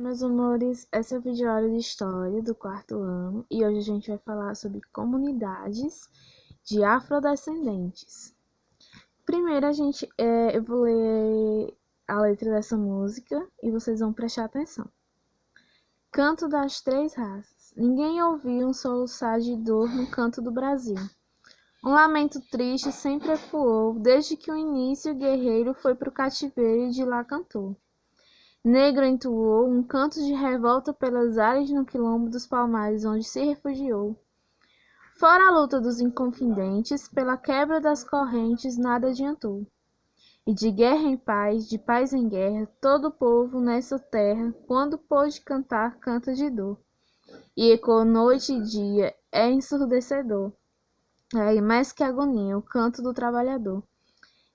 Meus amores, essa é a videoaula de história do quarto ano e hoje a gente vai falar sobre comunidades de afrodescendentes. Primeiro eu vou ler a letra dessa música e vocês vão prestar atenção. Canto das três raças. Ninguém ouviu um soluçar de dor no canto do Brasil. Um lamento triste sempre ecoou desde que o início guerreiro foi pro cativeiro e de lá cantou. Negro entoou um canto de revolta pelas áreas no quilombo dos Palmares onde se refugiou. Fora a luta dos inconfidentes, pela quebra das correntes nada adiantou. E de guerra em paz, de paz em guerra, todo o povo nessa terra, quando pôde cantar, canta de dor. E ecoa noite e dia, é ensurdecedor. É mais que agonia, o canto do trabalhador.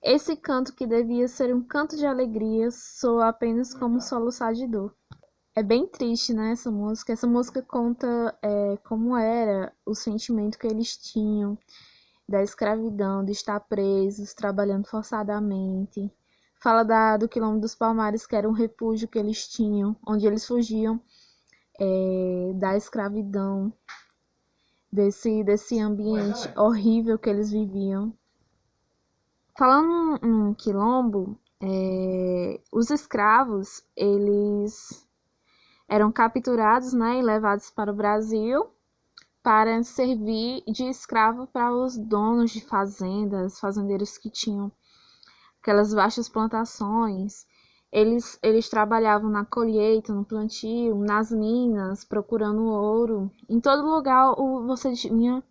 Esse canto que devia ser um canto de alegria soa apenas como um soluçar de dor. É bem triste, né, essa música. Essa música conta como era o sentimento que eles tinham da escravidão, de estar presos, trabalhando forçadamente. Fala do Quilombo dos Palmares, que era um refúgio que eles tinham, onde eles fugiam da escravidão, desse ambiente horrível que eles viviam. Falando em quilombo, os escravos, eles eram capturados, né, e levados para o Brasil para servir de escravo para os donos de fazendas, fazendeiros que tinham aquelas vastas plantações. Eles trabalhavam na colheita, no plantio, nas minas, procurando ouro. Em todo lugar você tinha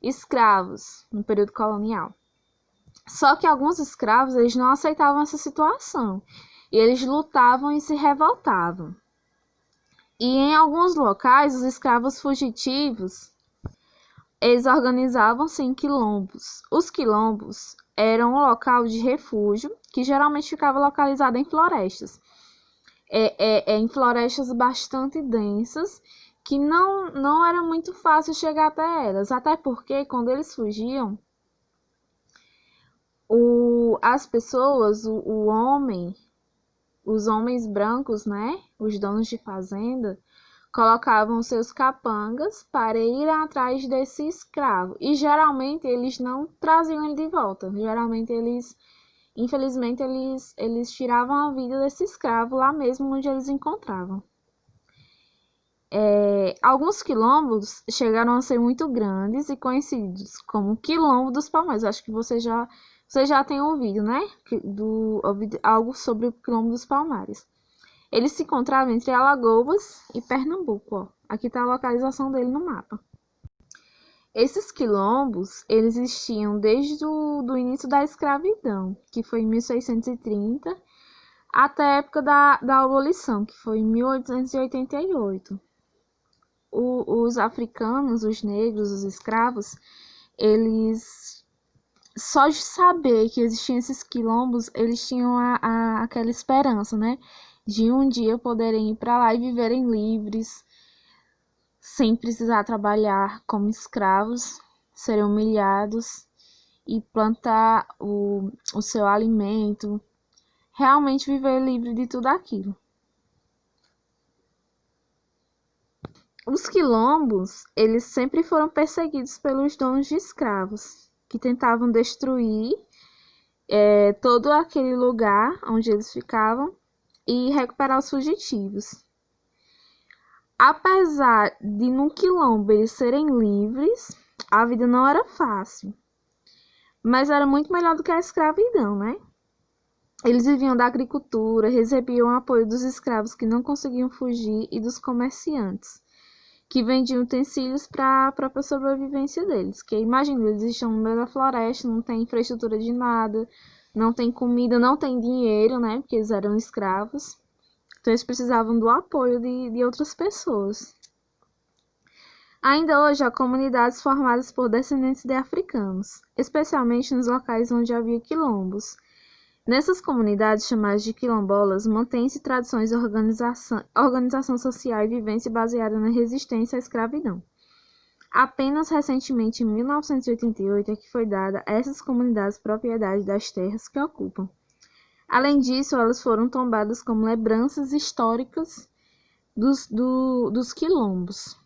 escravos no período colonial. Só que alguns escravos eles não aceitavam essa situação e eles lutavam e se revoltavam. E em alguns locais, os escravos fugitivos eles organizavam-se em quilombos. Os quilombos eram um local de refúgio que geralmente ficava localizado em florestas. Em florestas bastante densas que não era muito fácil chegar até elas. Até porque quando eles fugiam, as pessoas, os homens brancos, né, os donos de fazenda, colocavam seus capangas para ir atrás desse escravo. E geralmente eles não traziam ele de volta. Geralmente infelizmente, eles tiravam a vida desse escravo lá mesmo onde eles encontravam. Alguns quilombos chegaram a ser muito grandes e conhecidos como Quilombo dos Palmares. Acho que você já tem ouvido, né? Ouvido algo sobre o Quilombo dos Palmares. Ele se encontrava entre Alagoas e Pernambuco. Ó. Aqui está a localização dele no mapa. Esses quilombos eles existiam desde o início da escravidão, que foi em 1630, até a época da abolição, que foi em 1888. Os africanos, os negros, os escravos, eles só de saber que existiam esses quilombos, eles tinham aquela esperança, né? De um dia poderem ir para lá e viverem livres, sem precisar trabalhar como escravos, serem humilhados e plantar o seu alimento, realmente viver livre de tudo aquilo. Os quilombos, eles sempre foram perseguidos pelos donos de escravos, que tentavam destruir todo aquele lugar onde eles ficavam e recuperar os fugitivos. Apesar de no quilombo eles serem livres, a vida não era fácil, mas era muito melhor do que a escravidão, né? Eles viviam da agricultura, recebiam apoio dos escravos que não conseguiam fugir e dos comerciantes, que vendiam utensílios para a própria sobrevivência deles. Que imagina, eles estão no meio da floresta, não tem infraestrutura de nada, não tem comida, não tem dinheiro, né? Porque eles eram escravos. Então eles precisavam do apoio de outras pessoas. Ainda hoje há comunidades formadas por descendentes de africanos, especialmente nos locais onde havia quilombos. Nessas comunidades chamadas de quilombolas, mantém-se tradições de organização social e vivência baseada na resistência à escravidão. Apenas recentemente, em 1988, é que foi dada a essas comunidades propriedade das terras que ocupam. Além disso, elas foram tombadas como lembranças históricas dos quilombos.